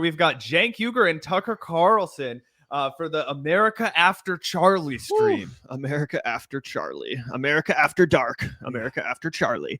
we've got Cenk Uygur and Tucker Carlson for the America After Charlie stream. America After Charlie. America After Dark. America After Charlie.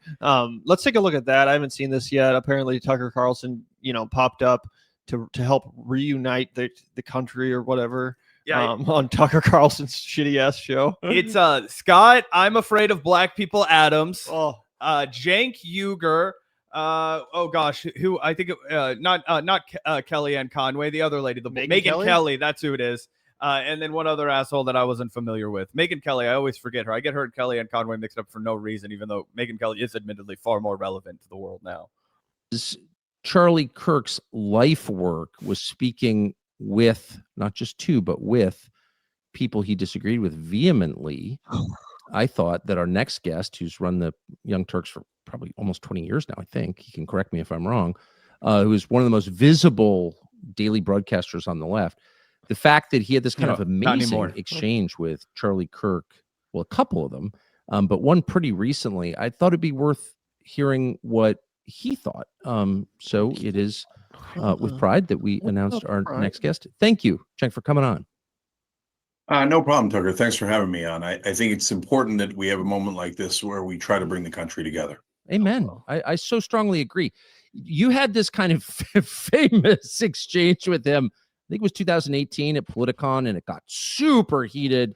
Let's take a look at that. I haven't seen this yet. Apparently Tucker Carlson, popped up to help reunite the country or whatever. Yeah, on Tucker Carlson's shitty ass show. It's Scott, I'm Afraid of Black People Adams. Oh, Cenk Uygur. Oh gosh, who I think not Kellyanne Conway, the other lady, the Megyn Kelly. That's who it is. And then one other asshole that I wasn't familiar with, Megyn Kelly. I always forget her. I get her and Kellyanne Conway mixed up for no reason, even though Megyn Kelly is admittedly far more relevant to the world now. Charlie Kirk's life work was speaking with not just two, but with people he disagreed with vehemently. I thought that our next guest, who's run the Young Turks for probably almost 20 years now, I think he can correct me if I'm wrong, who is one of the most visible daily broadcasters on the left. The fact that he had this kind of amazing exchange with Charlie Kirk, well, a couple of them, but one pretty recently, I thought it'd be worth hearing what he thought. So it is with pride that we announced our next guest. Thank you, Cenk, for coming on. No problem, Tucker. Thanks for having me on. I think it's important that we have a moment like this where we try to bring the country together. Amen. I so strongly agree. You had this kind of famous exchange with him. I think it was 2018 at Politicon, and it got super heated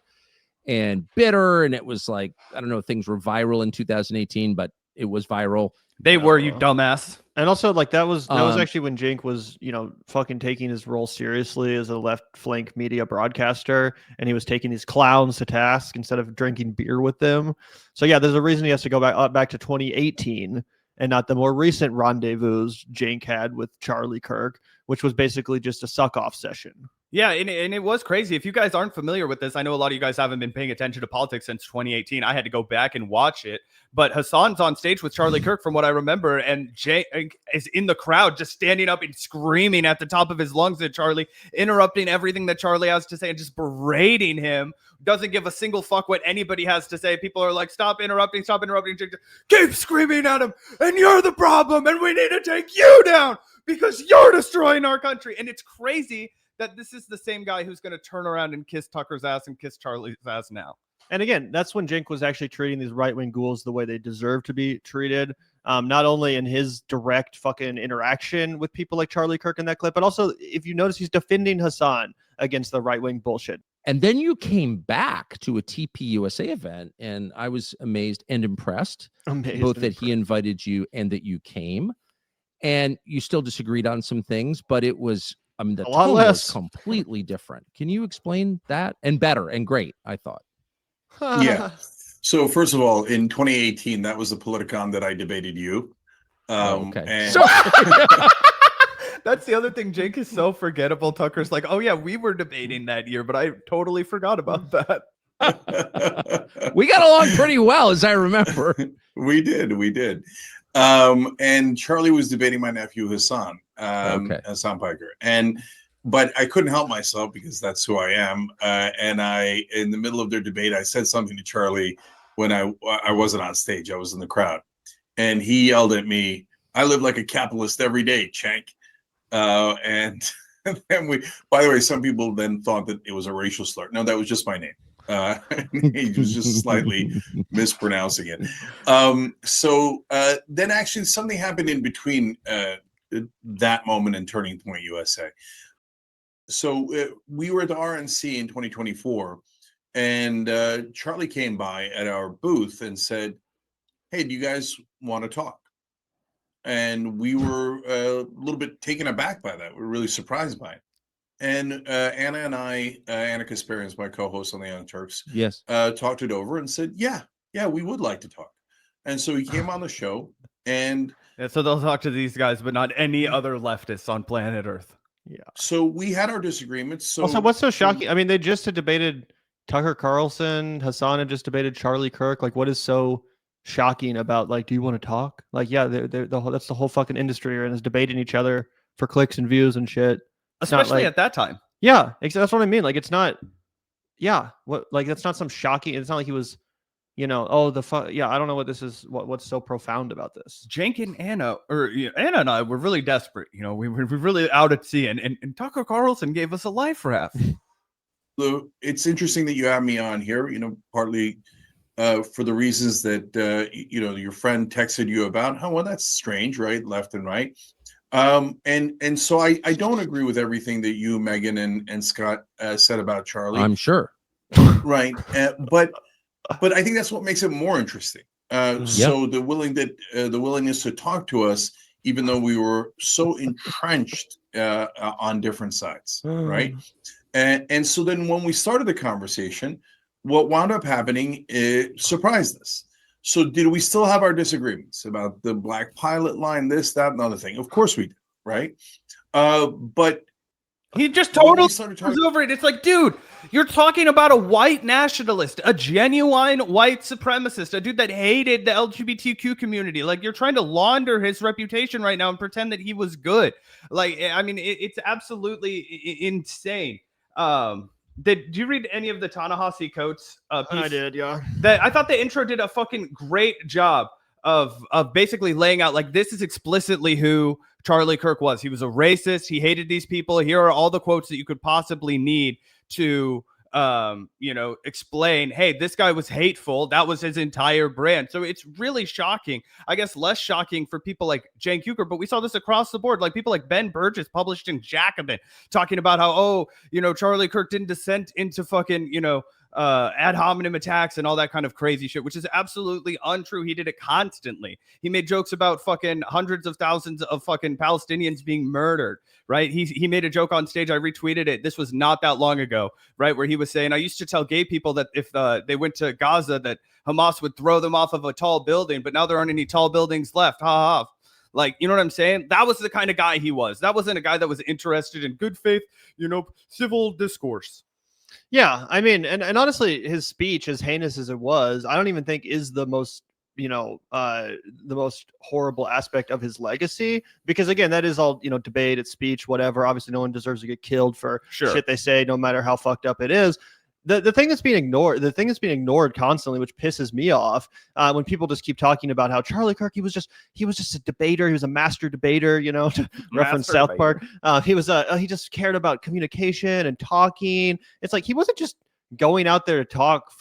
and bitter. And it was like, I don't know, things were viral in 2018, but it was viral. They were, you dumbass. And also, like, that was actually when Cenk was, fucking taking his role seriously as a left flank media broadcaster, and he was taking these clowns to task instead of drinking beer with them. So yeah, there's a reason he has to go back to 2018 and not the more recent rendezvous Cenk had with Charlie Kirk, which was basically just a suck-off session. Yeah, and it was crazy. If you guys aren't familiar with this, I know a lot of you guys haven't been paying attention to politics since 2018. I had to go back and watch it. But Hassan's on stage with Charlie Kirk, from what I remember, and Cenk is in the crowd just standing up and screaming at the top of his lungs at Charlie, interrupting everything that Charlie has to say and just berating him. Doesn't give a single fuck what anybody has to say. People are like, stop interrupting, keep screaming at him, and you're the problem, and we need to take you down because you're destroying our country. And it's crazy that this is the same guy who's going to turn around and kiss Tucker's ass and kiss Charlie's ass now. And again, that's when Cenk was actually treating these right-wing ghouls the way they deserve to be treated. Not only in his direct fucking interaction with people like Charlie Kirk in that clip, but also, if you notice, he's defending Hassan against the right-wing bullshit. And then you came back to a TPUSA event, and I was amazed and impressed, both that he invited you and that you came. And you still disagreed on some things, but it was, the tone was completely different. Can you explain that? And better and great, I thought. Yeah. So first of all, in 2018, that was the Politicon that I debated you. Okay. And that's the other thing. Cenk is so forgettable. Tucker's like, oh yeah, we were debating that year, but I totally forgot about that. We got along pretty well, as I remember. We did. And Charlie was debating my nephew Hassan, Hassan Piker, but I couldn't help myself because that's who I am. And in the middle of their debate, I said something to Charlie when I wasn't on stage. I was in the crowd, and he yelled at me, "I live like a capitalist every day, Cenk." And then by the way, some people then thought that it was a racial slur. No, that was just my name. He was just slightly mispronouncing it. So then actually something happened in between that moment and Turning Point USA. So we were at the RNC in 2024, and Charlie came by at our booth and said, "Hey, do you guys want to talk?" And we were a little bit taken aback by that. We were really surprised by it. And Anna and I, Anna Kasparian is my co-host on the Young Turks, yes, talked it over and said, yeah, we would like to talk. And so he came on the show, and so they'll talk to these guys, but not any other leftists on planet Earth. Yeah. So we had our disagreements. So also, what's so shocking? I mean, they just had debated Tucker Carlson. Hassan had just debated Charlie Kirk. Like, what is so shocking about, like, do you want to talk? Like, yeah, that's the whole fucking industry, and is debating each other for clicks and views and shit. Especially at that time. Yeah, that's what I mean. Like, it's not. Yeah, that's not some shocking. It's not like he was, you know, oh, I don't know what this is. What's so profound about this? Cenk and Anna, Anna and I were really desperate. You know, we were really out at sea, and Tucker Carlson gave us a life raft. So it's interesting that you have me on here, you know, partly for the reasons that, you know, your friend texted you about. Oh, well, that's strange, right? Left and right. And so I don't agree with everything that you, Megan, and Scott said about Charlie. I'm sure. Right. But I think that's what makes it more interesting. So the willingness to talk to us, even though we were so entrenched on different sides, right? And so then when we started the conversation, what wound up happening surprised us. So did we still have our disagreements about the black pilot line, this, that, and other thing? Of course we did, right? But he just totally was over it. It's like, dude, you're talking about a white nationalist, a genuine white supremacist, a dude that hated the LGBTQ community. Like, you're trying to launder his reputation right now and pretend that he was good. Like, I mean, it's absolutely insane. Did you read any of the Ta-Nehisi Coates piece? I did, yeah. I thought the intro did a fucking great job of basically laying out, like, this is explicitly who Charlie Kirk was. He was a racist. He hated these people. Here are all the quotes that you could possibly need to you know, explain, hey, this guy was hateful. That was his entire brand. So it's really shocking. I guess less shocking for people like Cenk Uygur, but we saw this across the board. Like, people like Ben Burgess published in Jacobin talking about how, oh, you know, Charlie Kirk didn't descend into fucking, you know, ad hominem attacks and all that kind of crazy shit, which is absolutely untrue. He did it constantly. He made jokes about fucking hundreds of thousands of fucking Palestinians being murdered, right? He made a joke on stage. I retweeted it. This was not that long ago, right? Where he was saying, I used to tell gay people that if they went to Gaza, that Hamas would throw them off of a tall building, but now there aren't any tall buildings left. Ha ha. Like, you know what I'm saying? That was the kind of guy he was. That wasn't a guy that was interested in good faith, you know, civil discourse. Yeah, I mean, and honestly, his speech, as heinous as it was, I don't even think is the most, you know, the most horrible aspect of his legacy, because again, that is all, you know, debate, it's speech, whatever. Obviously, no one deserves to get killed for shit they say, no matter how fucked up it is. The thing that's being ignored constantly, which pisses me off, when people just keep talking about how Charlie Kirk, he was just a debater, he was a master debater, you know, to reference South Park. He just cared about communication and talking. It's like, he wasn't just going out there to talk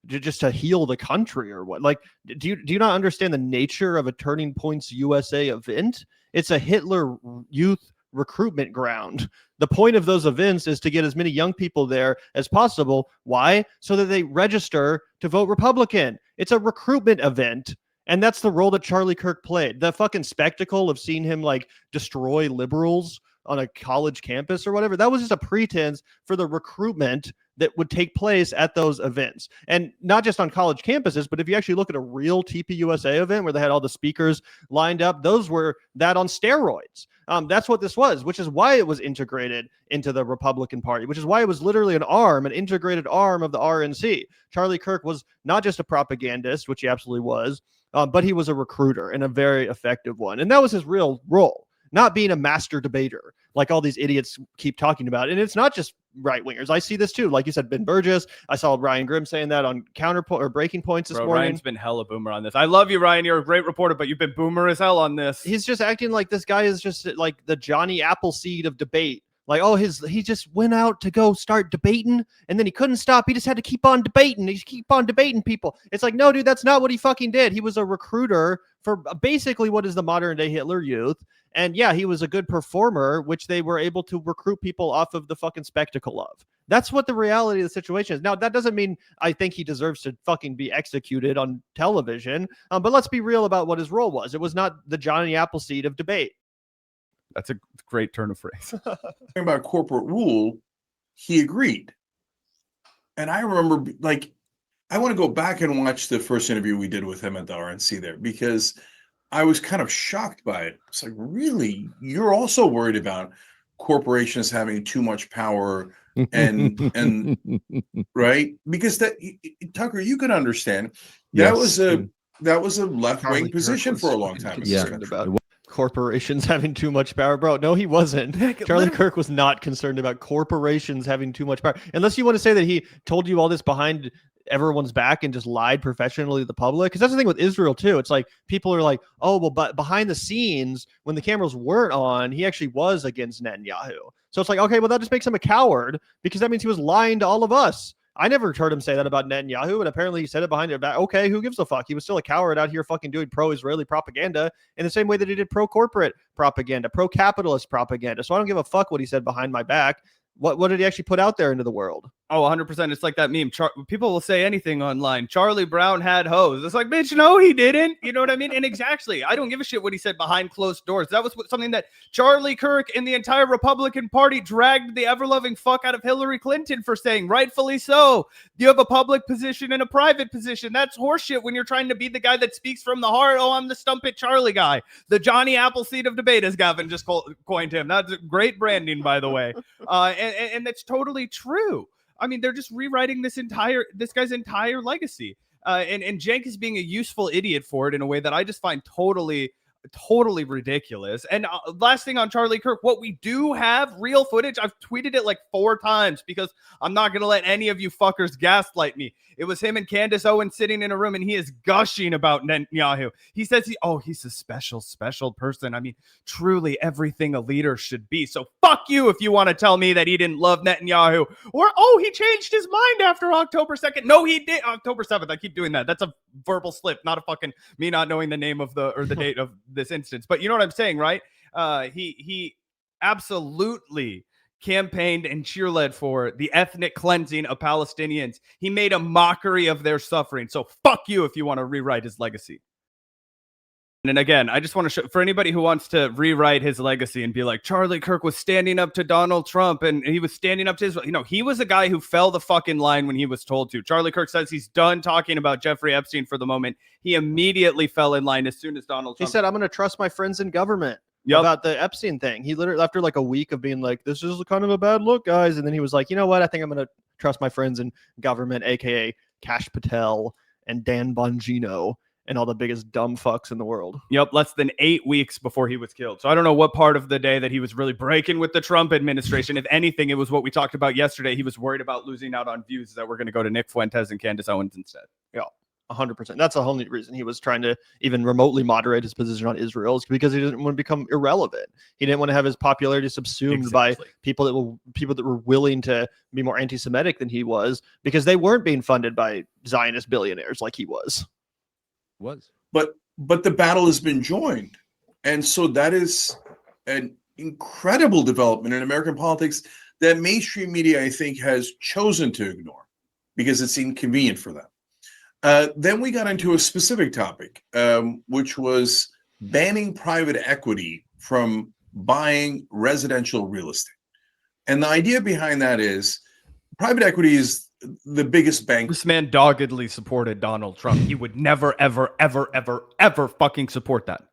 just to heal the country or what. Like, do you not understand the nature of a Turning Points USA event? It's a Hitler Youth recruitment ground. The point of those events is to get as many young people there as possible. Why? So that they register to vote Republican. It's a recruitment event. And that's the role that Charlie Kirk played. The fucking spectacle of seeing him like destroy liberals on a college campus or whatever, that was just a pretense for the recruitment that would take place at those events. And not just on college campuses, but if you actually look at a real TPUSA event where they had all the speakers lined up, those were that on steroids. That's what this was, which is why it was integrated into the Republican Party, which is why it was literally an integrated arm of the RNC. Charlie Kirk was not just a propagandist, which he absolutely was, but he was a recruiter, and a very effective one. And that was his real role, not being a master debater like all these idiots keep talking about. And it's not just right wingers. I see this too. Like you said, Ben Burgess. I saw Ryan Grimm saying that on Counterpoint or Breaking Points this morning. Ryan's been hella boomer on this. I love you, Ryan. You're a great reporter, but you've been boomer as hell on this. He's just acting like this guy is just like the Johnny Appleseed of debate. Like, oh, he just went out to go start debating, and then he couldn't stop. He just had to keep on debating. He keep on debating people. It's like, no, dude, that's not what he fucking did. He was a recruiter for basically what is the modern day Hitler Youth. And yeah, he was a good performer, which they were able to recruit people off of the fucking spectacle of. That's what the reality of the situation is. Now, that doesn't mean I think he deserves to fucking be executed on television. But let's be real about what his role was. It was not the Johnny Appleseed of debate. That's a great turn of phrase. Talking about corporate rule, he agreed. And I remember, like, I want to go back and watch the first interview we did with him at the RNC there, because I was kind of shocked by it. It's like, really? You're also worried about corporations having too much power and right? Because that, Tucker, you can understand that was a left-wing position for a long time. Yeah. About corporations having too much power, bro. No, he wasn't. Charlie Kirk was not concerned about corporations having too much power, unless you want to say that he told you all this behind everyone's back and just lied professionally to the public. Because that's the thing with Israel too. It's like people are like, oh well, but behind the scenes when the cameras weren't on, he actually was against Netanyahu. So it's like, okay, well that just makes him a coward because that means he was lying to all of us. I never heard him say that about Netanyahu, but apparently he said it behind their back. Okay, who gives a fuck? He was still a coward out here fucking doing pro-Israeli propaganda in the same way that he did pro-corporate propaganda, pro-capitalist propaganda. So I don't give a fuck what he said behind my back. What did he actually put out there into the world? Oh, 100%. It's like that meme. People will say anything online. Charlie Brown had hoes. It's like, bitch, no, he didn't. You know what I mean? And exactly. I don't give a shit what he said behind closed doors. That was something that Charlie Kirk and the entire Republican Party dragged the ever-loving fuck out of Hillary Clinton for saying, rightfully so. You have a public position and a private position. That's horseshit when you're trying to be the guy that speaks from the heart. Oh, I'm the stump it Charlie guy. The Johnny Appleseed of debate, as Gavin just coined him. That's great branding, by the way. And that's totally true. I mean, they're just rewriting this guy's entire legacy. And Cenk is being a useful idiot for it in a way that I just find totally ridiculous. And last thing on Charlie Kirk, what we do have real footage, I've tweeted it like 4 times because I'm not going to let any of you fuckers gaslight me. It was him and Candace Owens sitting in a room and he is gushing about Netanyahu. He says he's a special person. I mean, truly everything a leader should be. So fuck you if you want to tell me that he didn't love Netanyahu or, he changed his mind after October 2nd. No, he did. October 7th. I keep doing that. That's a verbal slip, not a fucking me not knowing the name of the date of this instance. But you know what I'm saying, right? He absolutely campaigned and cheerled for the ethnic cleansing of Palestinians. He made a mockery of their suffering. So fuck you if you want to rewrite his legacy. And again, I just want to show for anybody who wants to rewrite his legacy and be like, Charlie Kirk was standing up to Donald Trump and he was standing up to Israel. He was a guy who fell the fucking line when he was told to. Charlie Kirk says he's done talking about Jeffrey Epstein for the moment. He immediately fell in line as soon as Donald Trump. He said, I'm going to trust my friends in government. About the Epstein thing. He literally, after like a week of being like, this is kind of a bad look, guys. And then he was like, you know what? I think I'm going to trust my friends in government, aka Kash Patel and Dan Bongino and all the biggest dumb fucks in the world. Yep. Less than 8 weeks before he was killed. So I don't know what part of the day that he was really breaking with the Trump administration. If anything, it was what we talked about yesterday. He was worried about losing out on views that were going to go to Nick Fuentes and Candace Owens instead. Yeah. 100%. That's the only reason he was trying to even remotely moderate his position on Israel is because he didn't want to become irrelevant. He didn't want to have his popularity subsumed by people that were willing to be more anti-Semitic than he was because they weren't being funded by Zionist billionaires like he was. But the battle has been joined, and so that is an incredible development in American politics that mainstream media, I think, has chosen to ignore because it's inconvenient for them. Then we got into a specific topic, which was banning private equity from buying residential real estate. And the idea behind that is private equity is the biggest bank. This man doggedly supported Donald Trump. He would never, ever, ever, ever, ever fucking support that.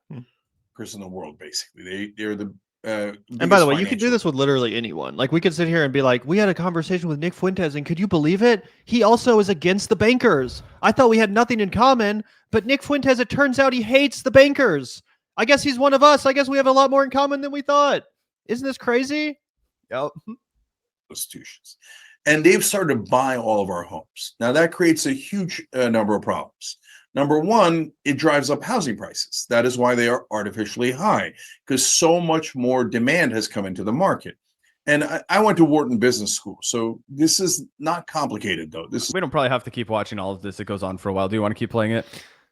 Person in the world, basically. They're the and by the way, you could do this with literally anyone. Like we could sit here and be like, we had a conversation with Nick Fuentes and could you believe it? He also is against the bankers. I thought we had nothing in common, but Nick Fuentes, it turns out he hates the bankers. I guess he's one of us. I guess we have a lot more in common than we thought. Isn't this crazy? Yep. Institutions. And they've started to buy all of our homes. Now that creates a huge number of problems. Number one, it drives up housing prices. That is why they are artificially high, because so much more demand has come into the market. And I went to Wharton Business School, so this is not complicated, though. We don't probably have to keep watching all of this. It goes on for a while. Do you want to keep playing it?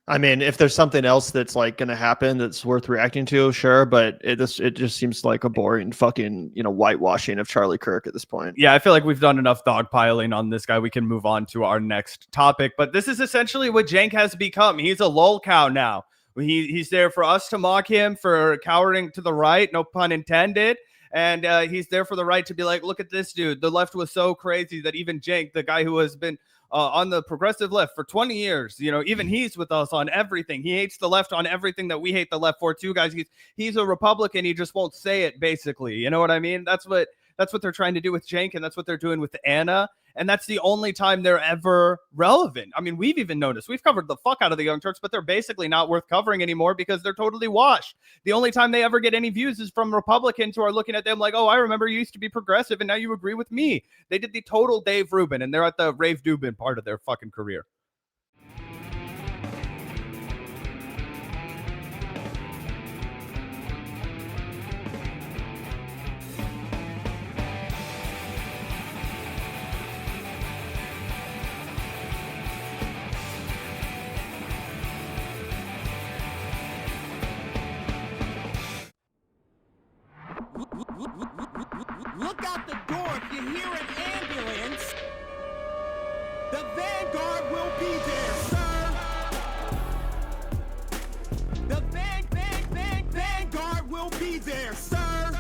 I mean, if there's something else that's like going to happen that's worth reacting to, sure. But it just seems like a boring fucking, whitewashing of Charlie Kirk at this point. Yeah, I feel like we've done enough dogpiling on this guy. We can move on to our next topic. But this is essentially what Cenk has become. He's a lol cow now. He's there for us to mock him for cowering to the right, no pun intended. And he's there for the right to be like, look at this dude. The left was so crazy that even Cenk, the guy who has been on the progressive left for 20 years, even he's with us on everything. He hates the left on everything that we hate the left for too, guys. He's a Republican. He just won't say it, basically. You know what I mean? That's what they're trying to do with Cenk, and that's what they're doing with Anna. and that's the only time they're ever relevant. I mean, we've even noticed, we've covered the fuck out of the Young Turks, but they're basically not worth covering anymore because they're totally washed. The only time they ever get any views is from Republicans who are looking at them like, oh, I remember you used to be progressive and now you agree with me. They did the total Dave Rubin, and they're at the Rave Dubin part of their fucking career. Look out the door if you hear an ambulance. The Vanguard will be there, sir. The Vanguard will be there, sir.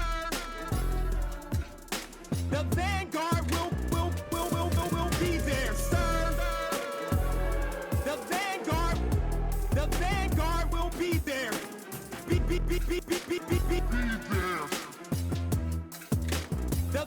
The Vanguard will be there, sir. The Vanguard will be there. Be there. The